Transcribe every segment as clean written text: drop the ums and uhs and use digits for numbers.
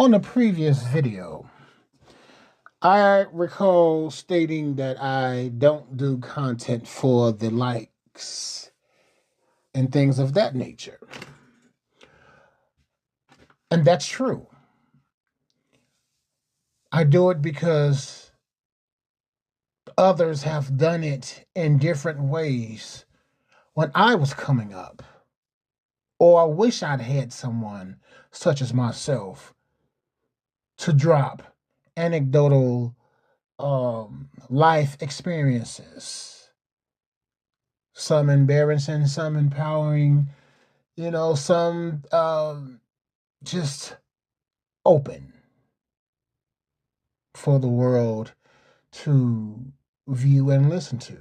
On a previous video, I recall stating that I don't do content for the likes and things of that nature. And that's true. I do it because others have done it in different ways when I was coming up. Or I wish I'd had someone such as myself to drop anecdotal life experiences, some embarrassing, some empowering, some just open for the world to view and listen to.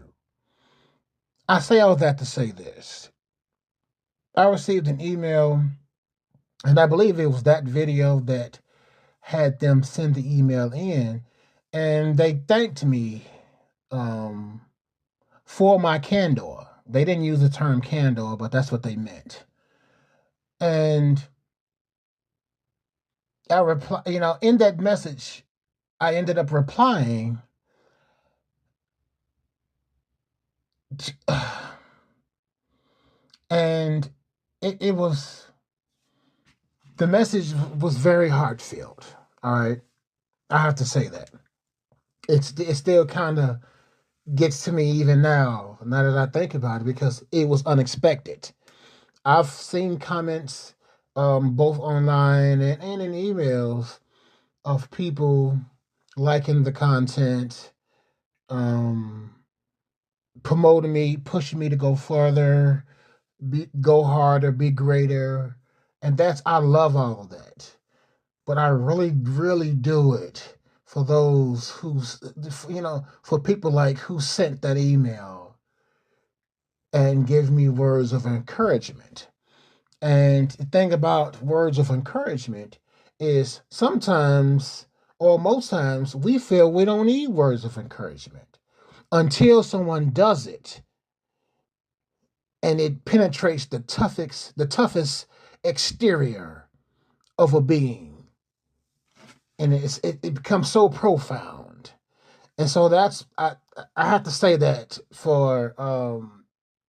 I say all that to say this. I received an email, and I believe it was that video that had them send the email in, and they thanked me for my candor. They didn't use the term candor, but that's what they meant. And I reply, in that message, I ended up replying, and it was, the message was very heartfelt. All right, I have to say that it still kind of gets to me even now that I think about it, because it was unexpected. I've seen comments, both online and in emails, of people liking the content, promoting me, pushing me to go further, go harder, be greater. And I love all of that. But I really, really do it for those for people like who sent that email and give me words of encouragement. And the thing about words of encouragement is sometimes, or most times, we feel we don't need words of encouragement until someone does it and it penetrates the toughest exterior of a being. And it becomes so profound. And so I have to say that for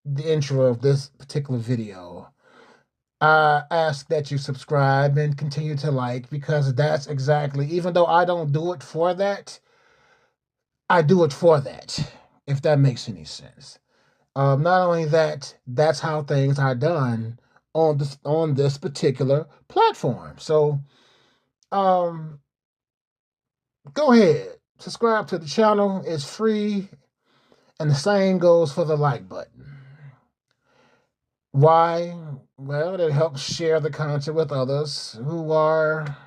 the intro of this particular video. I ask that you subscribe and continue to like, because that's exactly, even though I don't do it for that, I do it for that, if that makes any sense. Not only that, that's how things are done on this particular platform. So, go ahead, subscribe to the channel. It's free, and the same goes for the like button. Why? Well, it helps share the content with others who are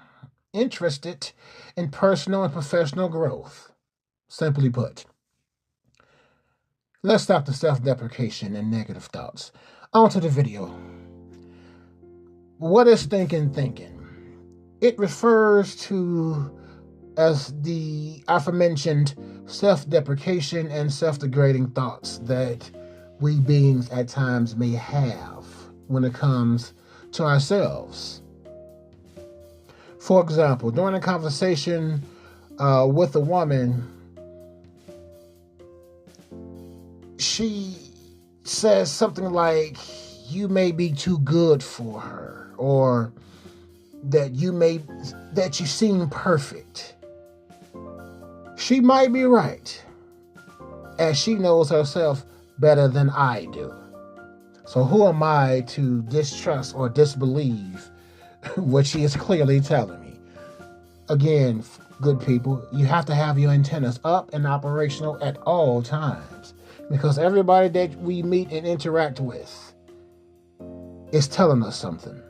interested in personal and professional growth. Simply put, let's stop the self-deprecation and negative thoughts. On to the video. What is thinking? It refers to as the aforementioned self-deprecation and self-degrading thoughts that we beings at times may have when it comes to ourselves. For example, during a conversation with a woman, she says something like, you may be too good for her, or that you seem perfect. She might be right, as she knows herself better than I do. So who am I to distrust or disbelieve what she is clearly telling me? Again, good people, you have to have your antennas up and operational at all times, because everybody that we meet and interact with is telling us something.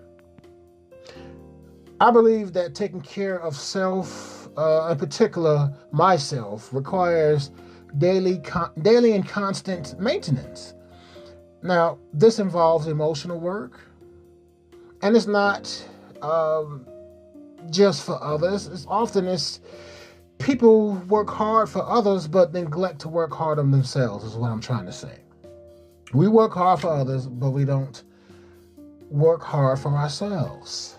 I believe that taking care of self, in particular myself, requires daily and constant maintenance. Now, this involves emotional work, and it's not just for others. It's people work hard for others, but neglect to work hard on themselves, is what I'm trying to say. We work hard for others, but we don't work hard for ourselves.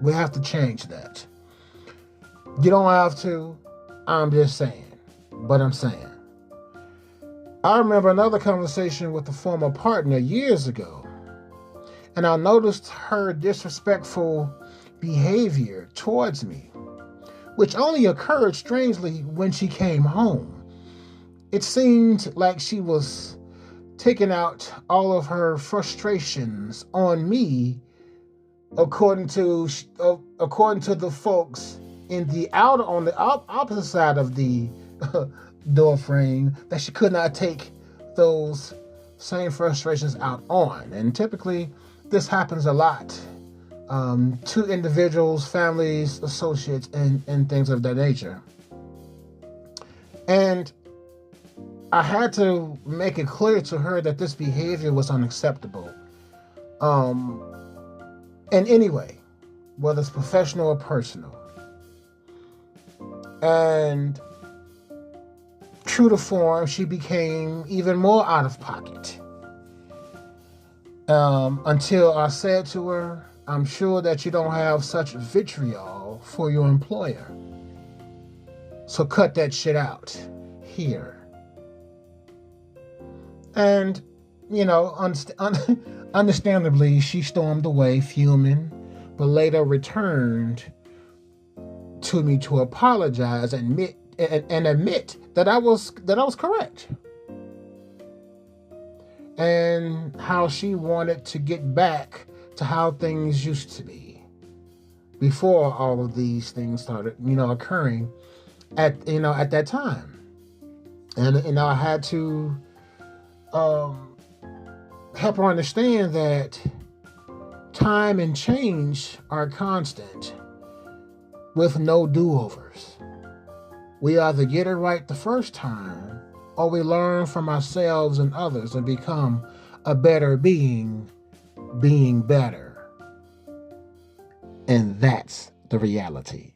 We have to change that. You don't have to. I'm just saying. But I'm saying. I remember another conversation with a former partner years ago, and I noticed her disrespectful behavior towards me, which only occurred strangely when she came home. It seemed like she was taking out all of her frustrations on me, according to the folks in the outer on the opposite side of the door frame, that she could not take those same frustrations out on. And typically, this happens a lot to individuals, families, associates, and things of that nature. And I had to make it clear to her that this behavior was unacceptable. In any way, whether it's professional or personal. And true to form, she became even more out of pocket. Until I said to her, I'm sure that you don't have such vitriol for your employer. So cut that shit out here. And, understandably, she stormed away fuming, but later returned to me to apologize and admit that I was correct. And how she wanted to get back to how things used to be before all of these things started, occurring at that time. And I had to help her understand that time and change are constant with no do-overs. We either get it right the first time, or we learn from ourselves and others and become a better being better. And that's the reality.